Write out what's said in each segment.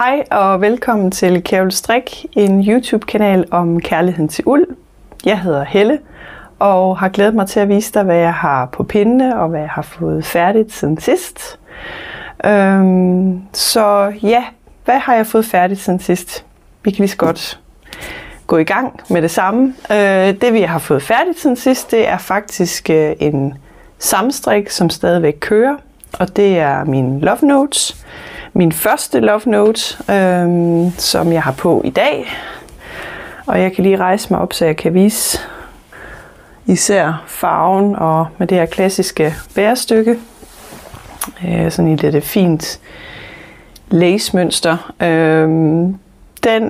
Hej og velkommen til Kærlig Strik, en YouTube-kanal om kærligheden til uld. Jeg hedder Helle og har glædet mig til at vise dig, hvad jeg har på pindene og hvad jeg har fået færdigt siden sidst. Så ja, hvad har jeg fået færdigt siden sidst? Vi kan lige så godt gå i gang med det samme. Det vi har fået færdigt siden sidst, det er faktisk en sammenstrik, som stadigvæk kører. Og det er mine Love Notes. Min første Love Note, som jeg har på i dag. Og jeg kan lige rejse mig op, så jeg kan vise især farven og med det her klassiske bærestykke. Sådan et lidt fint lace-mønster. Der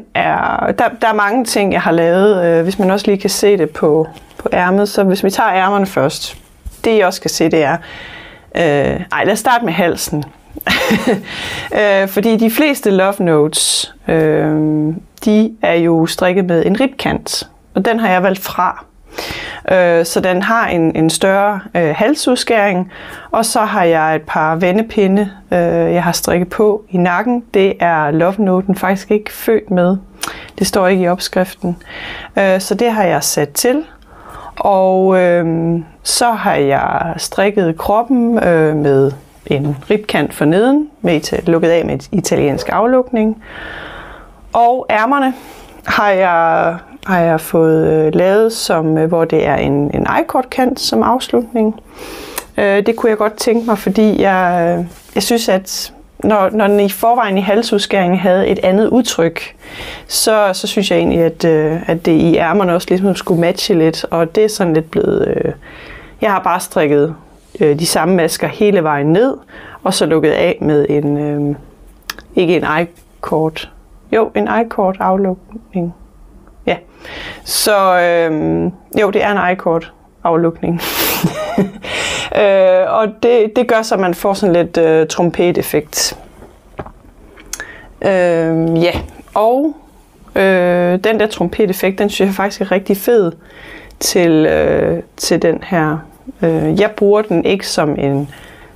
er mange ting, jeg har lavet. Hvis man også lige kan se det på ærmet. Så hvis vi tager ærmerne først. Det I også kan se, det er... lad os starte med halsen. Fordi de fleste Love Notes, de er jo strikket med en ribkant. Og den har jeg valgt fra. Så den har en større halsudskæring. Og så har jeg et par vendepinde, jeg har strikket på i nakken. Det er Love Noten faktisk ikke født med. Det står ikke i opskriften. Så det har jeg sat til. Og så har jeg strikket kroppen med en ribkant for neden, lukket af med et italiensk aflukning. Og ærmerne har jeg fået lavet, hvor det er en I-cord kant som afslutning. Det kunne jeg godt tænke mig, fordi jeg synes, at når den i forvejen i halsudskæringen havde et andet udtryk, så synes jeg egentlig, at det i ærmerne også ligesom skulle matche lidt. Og det er sådan lidt blevet... Jeg har bare strikket de samme masker hele vejen ned, og så lukket af med en I-cord aflukning. Ja, så det er en I-cord aflukning. Og det gør så, at man får sådan lidt trompeteffekt. Og den der trompeteffekt, den synes jeg faktisk er rigtig fed til den her. Jeg bruger den ikke som en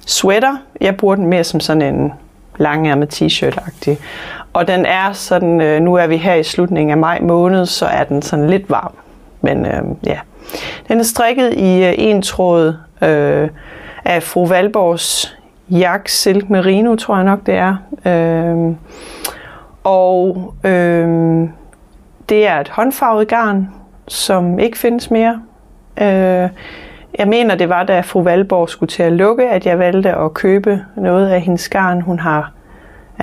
sweater, jeg bruger den mere som sådan en langærmet t-shirt-agtig. Og den er sådan, nu er vi her i slutningen af maj måned, så er den sådan lidt varm. Men den er strikket i en tråd af fru Valborgs Jak Silk Merino, tror jeg nok det er. Det er et håndfarvet garn, som ikke findes mere. Jeg mener, det var, da fru Valborg skulle til at lukke, at jeg valgte at købe noget af hendes garn. Hun har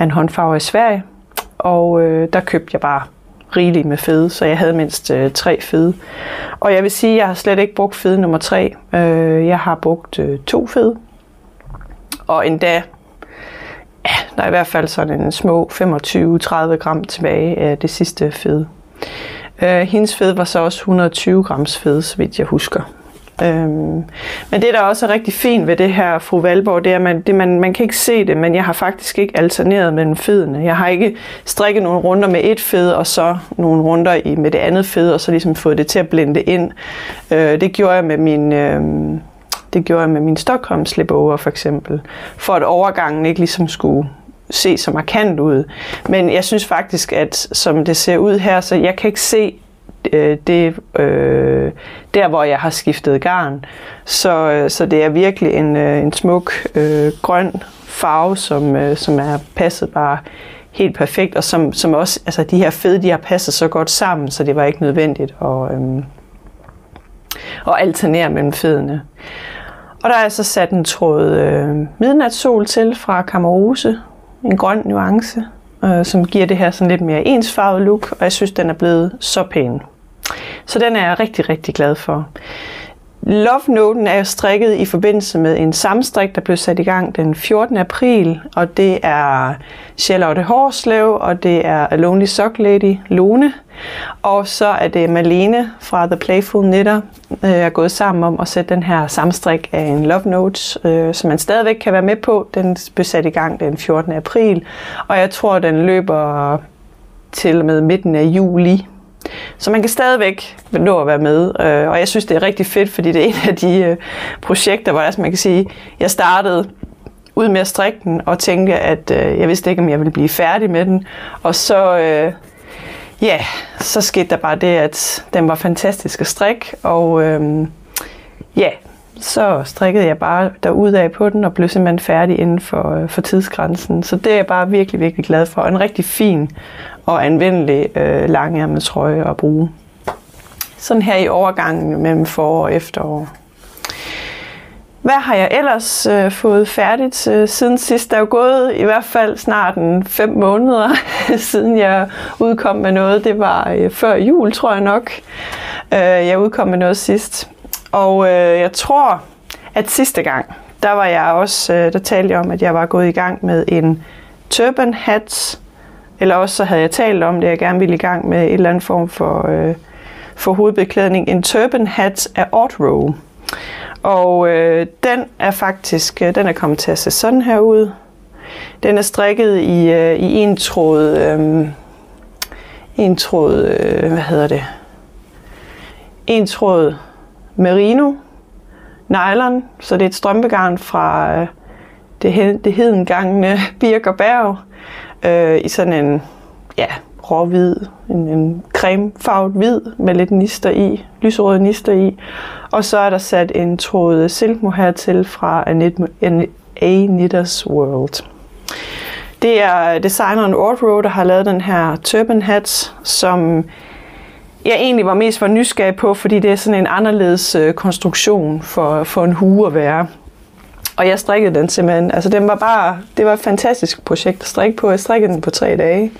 en håndfarve i Sverige, og der købte jeg bare rigeligt med fede, så jeg havde mindst 3 fede. Og jeg vil sige, at jeg har slet ikke brugt fede nummer 3. Jeg har brugt 2 fede. Og endda, der er i hvert fald sådan en små 25-30 gram tilbage af det sidste fede. Hendes fede var så også 120 grams fede, så vidt jeg husker. Men det, der også er rigtig fint ved det her fru Valborg, det er, at man kan ikke se det, men jeg har faktisk ikke alterneret mellem fedene. Jeg har ikke strikket nogle runder med et fed, og så nogle runder med det andet fed, og så ligesom fået det til at blende ind. Det gjorde jeg med min Stockholm slipover for eksempel, for at overgangen ikke ligesom skulle se så markant ud. Men jeg synes faktisk, at som det ser ud her, så jeg kan ikke se der hvor jeg har skiftet garn, så det er virkelig en smuk grøn farve, som er passet bare helt perfekt, og som også, altså de her fede, de har passet så godt sammen, så det var ikke nødvendigt at alternere mellem fedene. Og der er så sat en tråd midnatssol til fra Kamerose, en grøn nuance, som giver det her sådan lidt mere ensfarvet look, og jeg synes, den er blevet så pæn. Så den er jeg rigtig, rigtig glad for. Love Noten er strikket i forbindelse med en sammenstrik, der blev sat i gang den 14. april, og det er Charlotte Hårslev, og det er A Lonely Sock Lady, Lone, og så er det Malene fra The Playful Knitter, er gået sammen om at sætte den her sammenstrik af en Love Notes, som man stadigvæk kan være med på. Den blev sat i gang den 14. april, og jeg tror, den løber til og med midten af juli. Så man kan stadigvæk nå at være med, og jeg synes, det er rigtig fedt, fordi det er en af de projekter, hvor man kan sige, jeg startede ud med at strikke den, og tænke, at jeg vidste ikke, om jeg ville blive færdig med den. Og så, så skete der bare det, at den var fantastisk at strikke, og så strikkede jeg bare derudad på den, og blev simpelthen færdig inden for tidsgrænsen. Så det er jeg bare virkelig, virkelig glad for. En rigtig fin og anvendelig langærmet trøje at bruge. Sådan her i overgangen mellem forår og efterår. Hvad har jeg ellers fået færdigt siden sidst? Der er jo gået i hvert fald snart 5 måneder, siden jeg udkom med noget. Det var før jul, tror jeg nok. Jeg udkom med noget sidst. Og jeg tror, at sidste gang, der talte jeg om, at jeg var gået i gang med en turban hat. Eller også så havde jeg talt om det, jeg gerne ville i gang med en eller anden form for hovedbeklædning. En turban hat af Ortro. Og den er kommet til at se sådan her ud. Den er strikket i en tråd, en tråd merino nylon, så det er et strømpegarn fra det hedengangne Birk og Berg i sådan en råhvid, en cremefarvet hvid med lidt nister i, lyserøde nister i. Og så er der sat en tråd silkmo hertil fra A Knitters World. Det er designeren Ortro, der har lavet den her turban hat, som jeg egentlig var mest nysgerrig på, fordi det er sådan en anderledes konstruktion for en hue at være. Og jeg strikkede den simpelthen. Altså det var et fantastisk projekt at strikke på. Jeg strikkede den på 3 dage.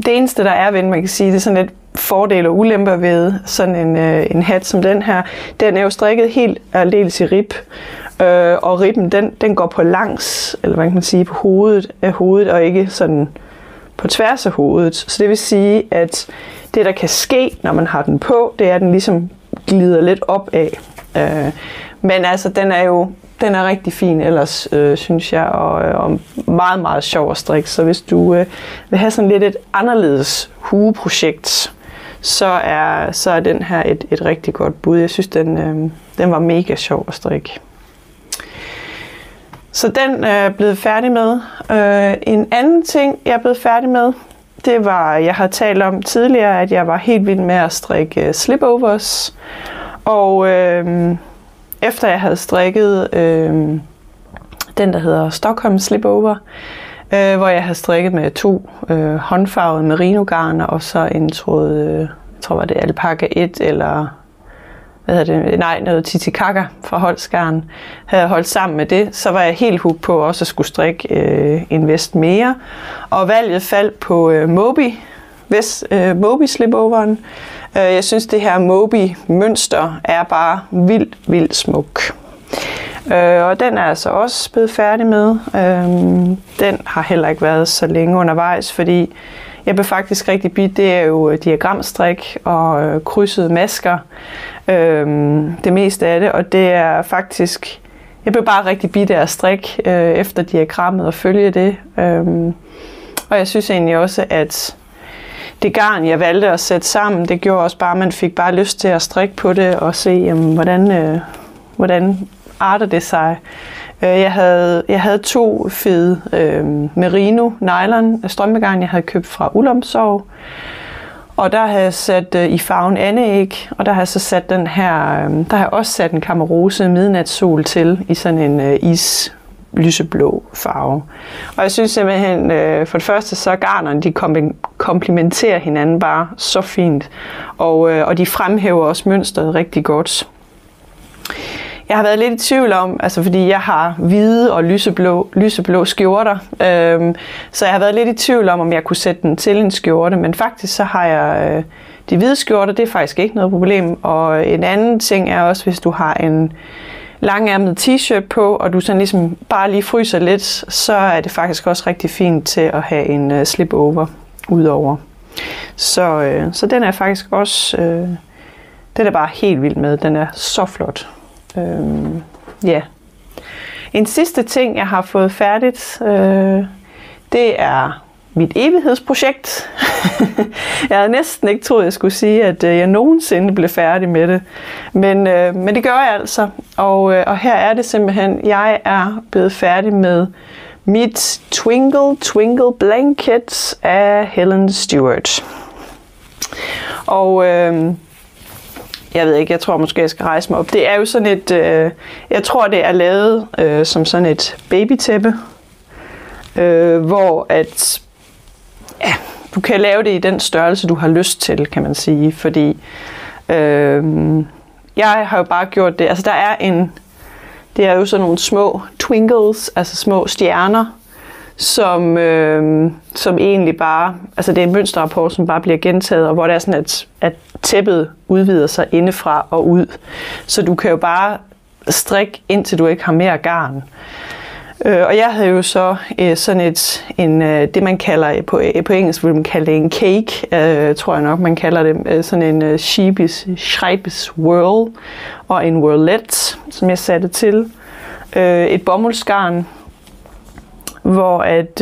Det eneste der er ved, man kan sige, det er sådan lidt fordele og ulemper ved sådan en hat som den her. Den er jo strikket helt aldeles i rib. Og ribben, den går på langs, eller hvad kan man sige, på hovedet af hovedet, og ikke sådan på tværs af hovedet. Så det vil sige, at det der kan ske, når man har den på, det er, at den ligesom glider lidt op af. Men altså, den er rigtig fin ellers, synes jeg, og meget, meget sjov at strikke. Så hvis du vil have sådan lidt et anderledes hueprojekt, så er den her et rigtig godt bud. Jeg synes, den var mega sjov at strikke. Så den er blevet færdig med. En anden ting, jeg er blevet færdig med, det var, jeg har talt om tidligere, at jeg var helt vild med at strikke slipovers. Og efter jeg havde strikket den, der hedder Stockholm Slipover, hvor jeg havde strikket med 2 håndfarvede merino-garner, og så en tråd, jeg tror var det Alpaca 1, eller noget Titicaca fra Holsgarn, havde holdt sammen med det, så var jeg helt hooked på også at skulle strikke en vest mere. Og valget faldt på Moby slipoveren. Jeg synes, det her Moby mønster er bare vildt smuk. Og den er altså også blevet færdig med. Den har heller ikke været så længe undervejs, fordi jeg blev faktisk rigtig bidt. Det er jo diagramstrik og krydsede masker. Det meste af det, og det er faktisk, jeg blev bare rigtig bidt af at strikke efter diagrammet og følge det. Og jeg synes egentlig også, at det garn, jeg valgte at sætte sammen, det gjorde også bare, at man fik bare lyst til at strikke på det og se, jamen, hvordan arter det sig. Jeg havde 2 fede merino nylon strømpegarn, jeg havde købt fra Ullumsorg. Og der har jeg sat i farven andeæg, og der har jeg så sat den her, der har jeg også sat en Kamerose midnatssol til i sådan en lyseblå farve. Og jeg synes simpelthen, for det første så garnerne, de komplementerer hinanden bare så fint, og de fremhæver også mønstret rigtig godt. Jeg har været lidt i tvivl om, altså fordi jeg har hvide og lyseblå skjorter, så jeg har været lidt i tvivl om jeg kunne sætte den til en skjorte, men faktisk så har jeg de hvide skjorter, det er faktisk ikke noget problem. Og en anden ting er også, hvis du har en langærmet t-shirt på, og du sådan ligesom bare lige fryser lidt, så er det faktisk også rigtig fint til at have en slip-over udover. Så den er faktisk også, den er bare helt vild med, den er så flot. En sidste ting, jeg har fået færdigt, det er mit evighedsprojekt. Jeg havde næsten ikke troet, jeg skulle sige, at jeg nogensinde blev færdig med det. Men det gør jeg altså. Og her er det simpelthen, jeg er blevet færdig med mit Twinkle Twinkle Blanket af Helen Stewart. Og jeg ved ikke, jeg tror måske, jeg skal rejse mig op. Det er jo sådan et, jeg tror det er lavet som sådan et babytæppe, hvor at, ja, du kan lave det i den størrelse, du har lyst til, kan man sige. Fordi jeg har jo bare gjort det, altså det er jo sådan nogle små twinkles, altså små stjerner, som egentlig bare, altså det er en mønsterrapport, som bare bliver gentaget, og hvor det er sådan, at tæppet udvider sig indefra og ud. Så du kan jo bare strikke, indtil du ikke har mere garn. Og jeg havde jo så sådan det man kalder, på engelsk vil man kalde det en cake, tror jeg nok man kalder det, sådan en Schreibes whirl og en whirlette, som jeg satte til. Et bomuldsgarn, hvor at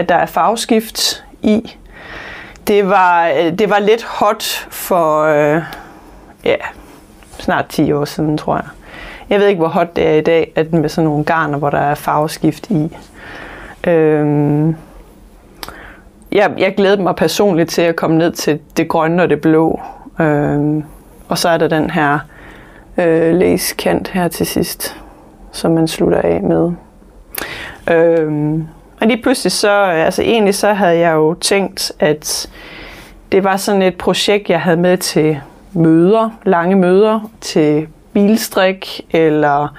der er farveskift i. Det var lidt hot for snart 10 år siden, tror jeg. Jeg ved ikke, hvor hot det er i dag, at med sådan nogle garner, hvor der er farveskift i. Jeg glædede mig personligt til at komme ned til det grønne og det blå. Og så er der den her læskant her til sidst, som man slutter af med. Og lige pludselig egentlig så havde jeg jo tænkt, at det var sådan et projekt, jeg havde med til møder, lange møder, til bilstrik, eller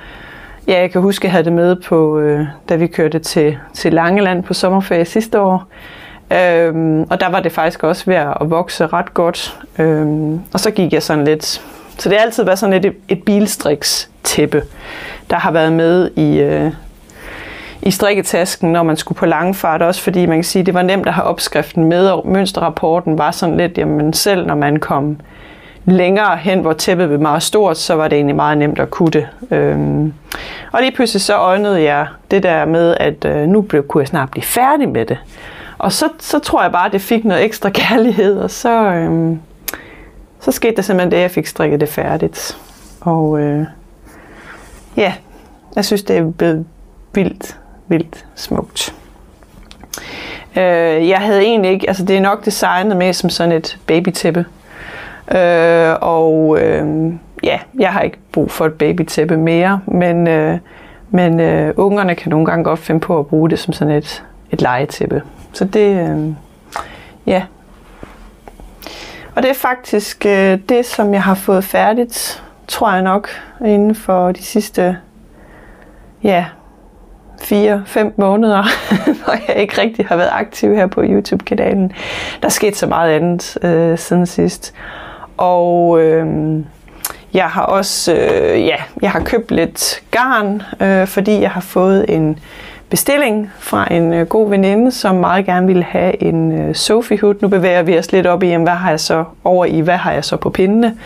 ja, jeg kan huske, jeg havde det med på, da vi kørte til Langeland på sommerferie sidste år. Og der var det faktisk også ved at vokse ret godt. Og så gik jeg sådan lidt. Så det har altid været sådan et bilstrikstæppe, der har været med i strikketasken, når man skulle på langfart, også fordi man kan sige, det var nemt at have opskriften med, og mønsterrapporten var sådan lidt, jamen selv når man kom længere hen, hvor tæppet blev meget stort, så var det egentlig meget nemt at kunne det. Og lige pludselig så øjnede jeg det der med, at nu kunne jeg snart blive færdig med det. Og så tror jeg bare, at det fik noget ekstra kærlighed, og så skete der simpelthen det, at jeg fik strikket det færdigt. Og ja, jeg synes, det er blevet vildt smukt. Jeg havde egentlig ikke, altså det er nok designet med som sådan et babytæppe. Jeg har ikke brug for et babytæppe mere, men ungerne kan nogle gange godt finde på at bruge det som sådan et legetæppe. Så det, ja. Og det er faktisk det, som jeg har fået færdigt, tror jeg nok, inden for de sidste 4-5 måneder, hvor jeg ikke rigtig har været aktiv her på YouTube-kanalen. Der er sket så meget andet siden sidst. Og jeg har også jeg har købt lidt garn, fordi jeg har fået en bestilling fra en god veninde, som meget gerne ville have en Sophie hood. Nu bevæger vi os lidt op i, hvad har jeg så på pindene.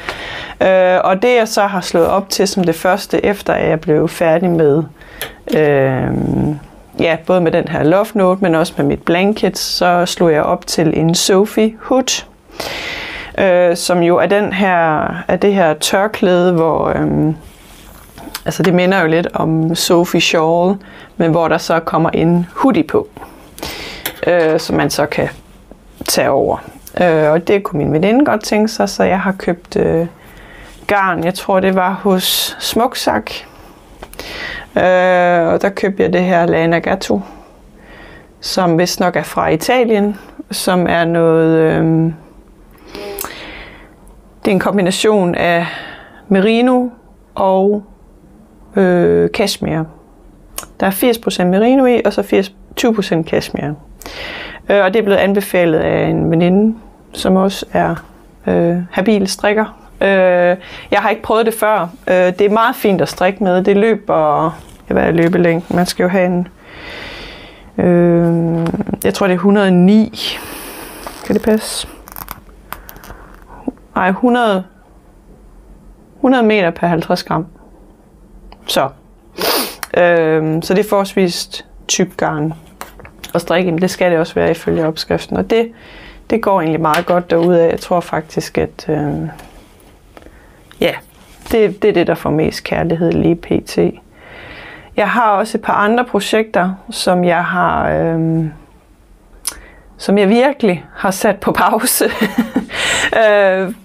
Og det jeg så har slået op til som det første, efter at jeg blev færdig med både med den her love note, men også med mit blanket, så slog jeg op til en Sophie hood, som jo er det her tørklæde, hvor altså det minder jo lidt om Sophie shawl, men hvor der så kommer en hoodie på, som man så kan tage over. Og det kunne min veninde godt tænke sig, så jeg har købt garn. Jeg tror det var hos Smuksak. Og der købte jeg det her Lana Gatto, som vist nok er fra Italien, som er noget det er en kombination af merino og cashmere. Der er 80% merino i, og så 20% cashmere. Og det er blevet anbefalet af en veninde, som også er habil strikker. Jeg har ikke prøvet det før. Det er meget fint at strikke med. Det løber, hvad er løbelængden? Man skal jo have en, jeg tror det er 109. Kan det passe? Nej, 100 meter per 50 gram. Så det er forholdsvis tyk garn. at strikke, men det skal det også være ifølge opskriften. Og det går egentlig meget godt derudad. Jeg tror faktisk, at det er det, der får mest kærlighed lige pt. Jeg har også et par andre projekter, som jeg virkelig har sat på pause.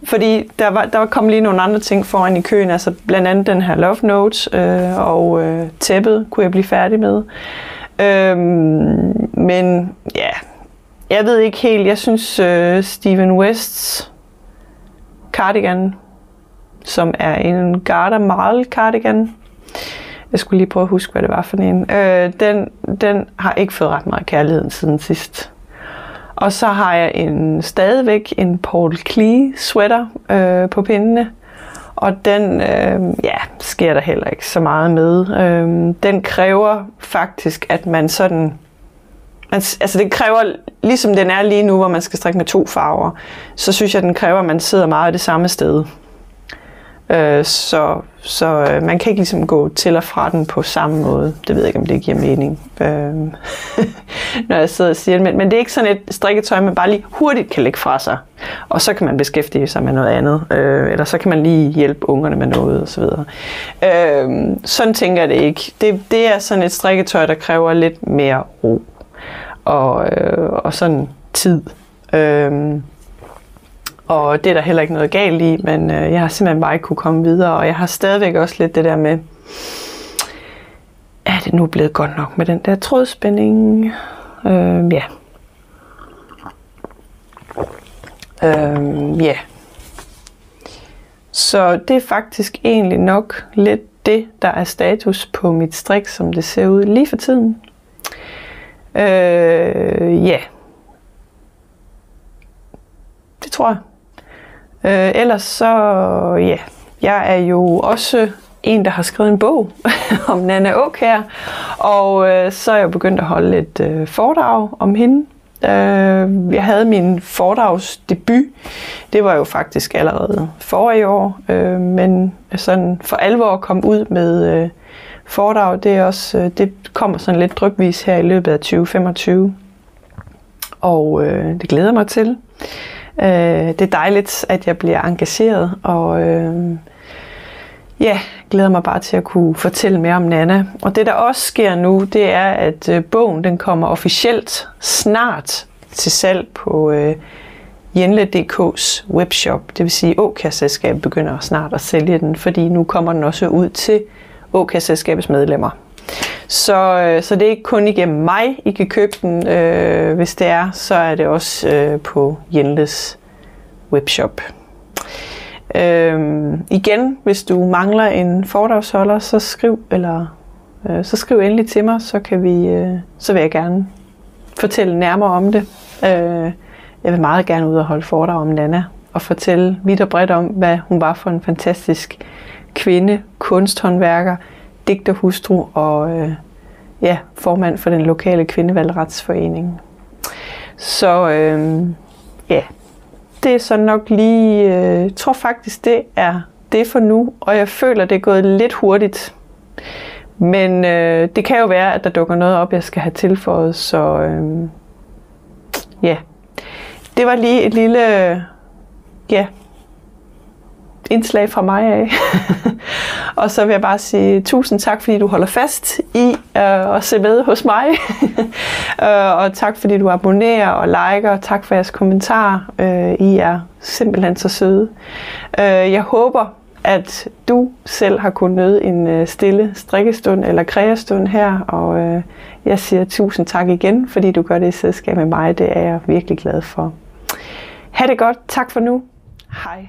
Fordi der var kommet lige nogle andre ting foran i køen, altså blandt andet den her Love Note og tæppet kunne jeg blive færdig med. Men ja, jeg ved ikke helt. Jeg synes Stephen Wests cardigan, som er en Garter Marl cardigan, jeg skulle lige prøve at huske, hvad det var for en, den har ikke fået ret meget kærlighed siden sidst. Og så har jeg stadigvæk en Paul Klee sweater på pindene, og den sker der heller ikke så meget med. Den kræver faktisk, at man sådan... Altså det kræver, ligesom den er lige nu, hvor man skal strikke med 2 farver, så synes jeg, den kræver, at man sidder meget det samme sted. Så man kan ikke ligesom gå til og fra den på samme måde. Det ved jeg ikke, om det giver mening, når jeg sidder og siger det. Men det er ikke sådan et strikketøj, man bare lige hurtigt kan lægge fra sig. Og så kan man beskæftige sig med noget andet. Eller så kan man lige hjælpe ungerne med noget osv. Sådan tænker jeg det ikke. Det er sådan et strikketøj, der kræver lidt mere ro. Og sådan tid. Og det er der heller ikke noget galt i, men jeg har simpelthen bare ikke kunne komme videre, og jeg har stadigvæk også lidt det der med, er det nu blevet godt nok med den der trådspænding? Så det er faktisk egentlig nok lidt det, der er status på mit strik, som det ser ud lige for tiden. Det tror jeg. Ellers så, jeg er jo også en, der har skrevet en bog om Nanna Aakjær, og så er jeg begyndt at holde et foredrag om hende. Jeg havde min foredragsdebut, det var jo faktisk allerede forrige år, men sådan for alvor kom ud med foredrag, det kommer sådan lidt drypvis her i løbet af 2025, og det glæder mig til. Det er dejligt, at jeg bliver engageret, og glæder mig bare til at kunne fortælle mere om Nanna. Og det, der også sker nu, det er, at bogen den kommer officielt snart til salg på Jenle.dk's webshop. Det vil sige, at Aakjær-selskabet begynder snart at sælge den, fordi nu kommer den også ud til Aakjær-selskabets medlemmer. Så det er ikke kun igennem mig, I kan købe den. Hvis det er, så er det også på Jenles webshop. Igen, hvis du mangler en foredragsholder, så skriv endelig til mig, så vil jeg gerne fortælle nærmere om det. Jeg vil meget gerne ud og holde foredrag om Nanna og fortælle vidt og bredt om, hvad hun var for en fantastisk kvinde, kunsthåndværker, digterhustru og formand for den lokale kvindevalgretsforening. Så det er så nok lige, jeg tror faktisk det er det for nu, og jeg føler det er gået lidt hurtigt. Men det kan jo være, at der dukker noget op, jeg skal have tilføjet, så det var lige et lille indslag fra mig af. Og så vil jeg bare sige tusind tak, fordi du holder fast i at se med hos mig. Og tak, fordi du abonnerer og liker. Tak for jeres kommentarer. I er simpelthen så søde. Jeg håber, at du selv har kunnet nyde en stille strikkestund eller kreastund her. Og jeg siger tusind tak igen, fordi du gør det i selskab med mig. Det er jeg virkelig glad for. Ha' det godt. Tak for nu. Hej.